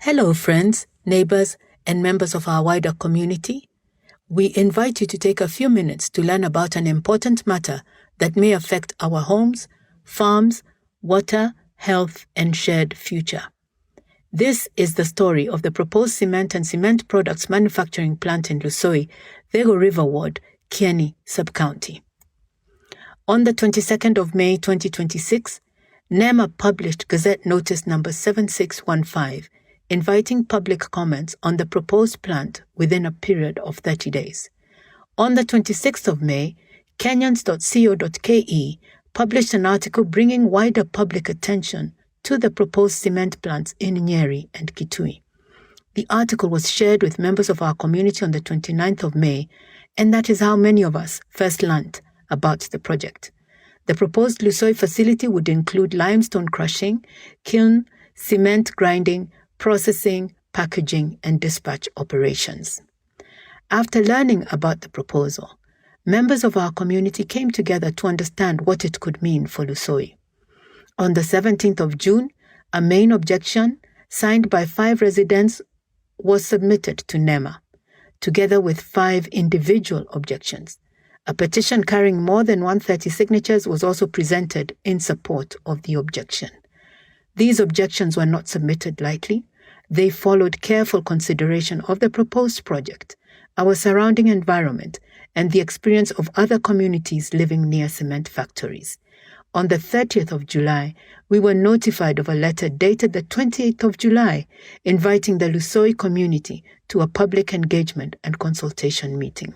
Hello, friends, neighbors, and members of our wider community. We invite you to take a few minutes to learn about an important matter that may affect our homes, farms, water, health, and shared future. This is the story of the proposed cement and cement products manufacturing plant in Lusoi, Thego River Ward, Nyeri Sub-County. On the 22nd of May 2026, NEMA published Gazette Notice number 7615, inviting public comments on the proposed plant within a period of 30 days. On the 26th of May, Kenyans.co.ke published an article bringing wider public attention to the proposed cement plants in Nyeri and Kitui. The article was shared with members of our community on the 29th of May, and that is how many of us first learned about the project. The proposed Lusoi facility would include limestone crushing, kiln, cement grinding, processing, packaging, and dispatch operations. After learning about the proposal, members of our community came together to understand what it could mean for Lusoi. On the 17th of June, a main objection, signed by 5 residents, was submitted to NEMA, together with 5 individual objections. A petition carrying more than 130 signatures was also presented in support of the objection. These objections were not submitted lightly. They followed careful consideration of the proposed project, our surrounding environment, and the experience of other communities living near cement factories. On the 30th of July, we were notified of a letter dated the 28th of July, inviting the Lusoi community to a public engagement and consultation meeting.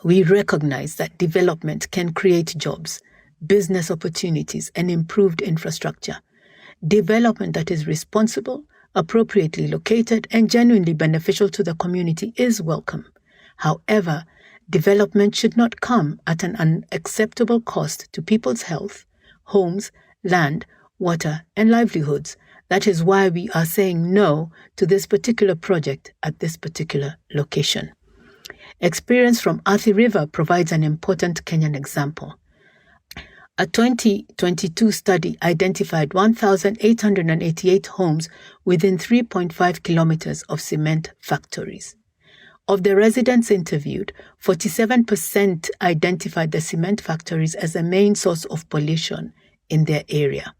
We recognize that development can create jobs, business opportunities, and improved infrastructure. Development that is responsible, appropriately located, and genuinely beneficial to the community is welcome. However, development should not come at an unacceptable cost to people's health, homes, land, water, and livelihoods. That is why we are saying no to this particular project at this particular location. Experience from Athi River provides an important Kenyan example. A 2022 study identified 1,888 homes within 3.5 kilometers of cement factories. Of the residents interviewed, 47% identified the cement factories as a main source of pollution in their area.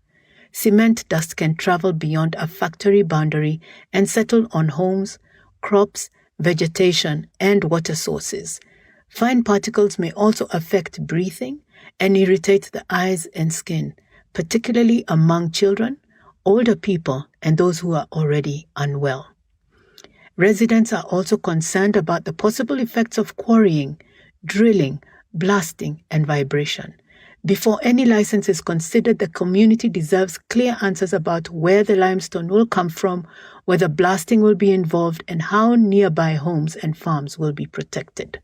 Cement dust can travel beyond a factory boundary and settle on homes, crops, vegetation, and water sources. Fine particles may also affect breathing and irritate the eyes and skin, particularly among children, older people, and those who are already unwell. Residents are also concerned about the possible effects of quarrying, drilling, blasting, and vibration. Before any license is considered, the community deserves clear answers about where the limestone will come from, whether blasting will be involved, and how nearby homes and farms will be protected.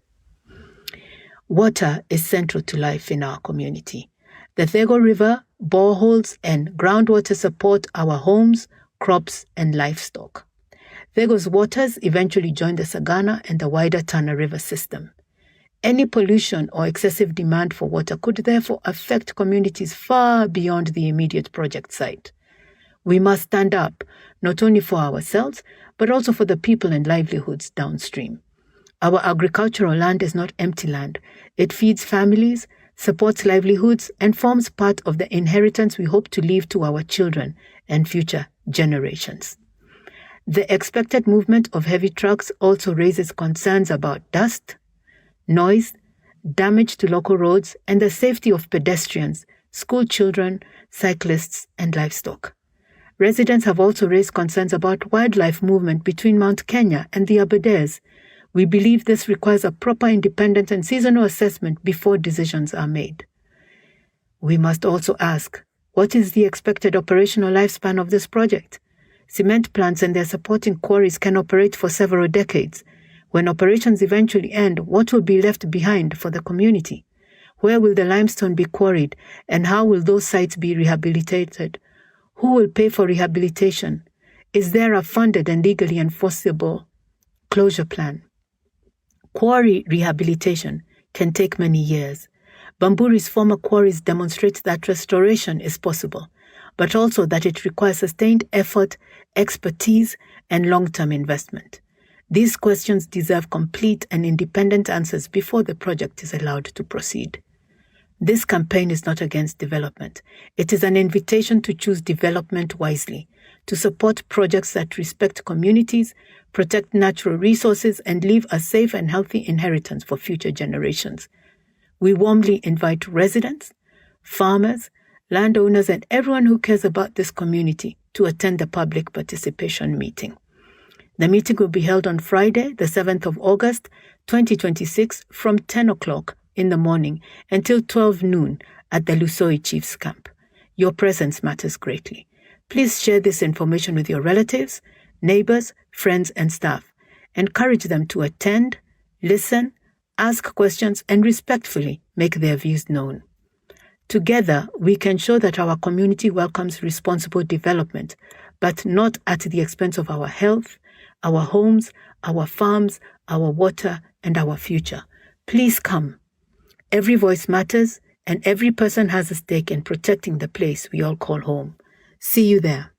Water is central to life in our community. The Thego River, boreholes, and groundwater support our homes, crops, and livestock. Thego's waters eventually join the Sagana and the wider Tana River system. Any pollution or excessive demand for water could therefore affect communities far beyond the immediate project site. We must stand up, not only for ourselves, but also for the people and livelihoods downstream. Our agricultural land is not empty land. It feeds families, supports livelihoods, and forms part of the inheritance we hope to leave to our children and future generations. The expected movement of heavy trucks also raises concerns about dust, noise, damage to local roads, and the safety of pedestrians, school children, cyclists, and livestock. Residents have also raised concerns about wildlife movement between Mount Kenya and the Aberdares. We believe this requires a proper independent and seasonal assessment before decisions are made. We must also ask, what is the expected operational lifespan of this project? Cement plants and their supporting quarries can operate for several decades. When operations eventually end, what will be left behind for the community? Where will the limestone be quarried, and how will those sites be rehabilitated? Who will pay for rehabilitation? Is there a funded and legally enforceable closure plan? Quarry rehabilitation can take many years. Bamburi's former quarries demonstrate that restoration is possible, but also that it requires sustained effort expertise, and long-term investment? These questions deserve complete and independent answers before the project is allowed to proceed. This campaign is not against development. It is an invitation to choose development wisely, to support projects that respect communities, protect natural resources, and leave a safe and healthy inheritance for future generations. We warmly invite residents, farmers, landowners, and everyone who cares about this community to attend the public participation meeting. The meeting will be held on Friday, the 7th of August, 2026, from 10 o'clock in the morning until 12 noon at the Lusoi Chiefs Camp. Your presence matters greatly. Please share this information with your relatives, neighbors, friends, and staff. Encourage them to attend, listen, ask questions, and respectfully make their views known. Together, we can show that our community welcomes responsible development, but not at the expense of our health, our homes, our farms, our water, and our future. Please come. Every voice matters, and every person has a stake in protecting the place we all call home. See you there.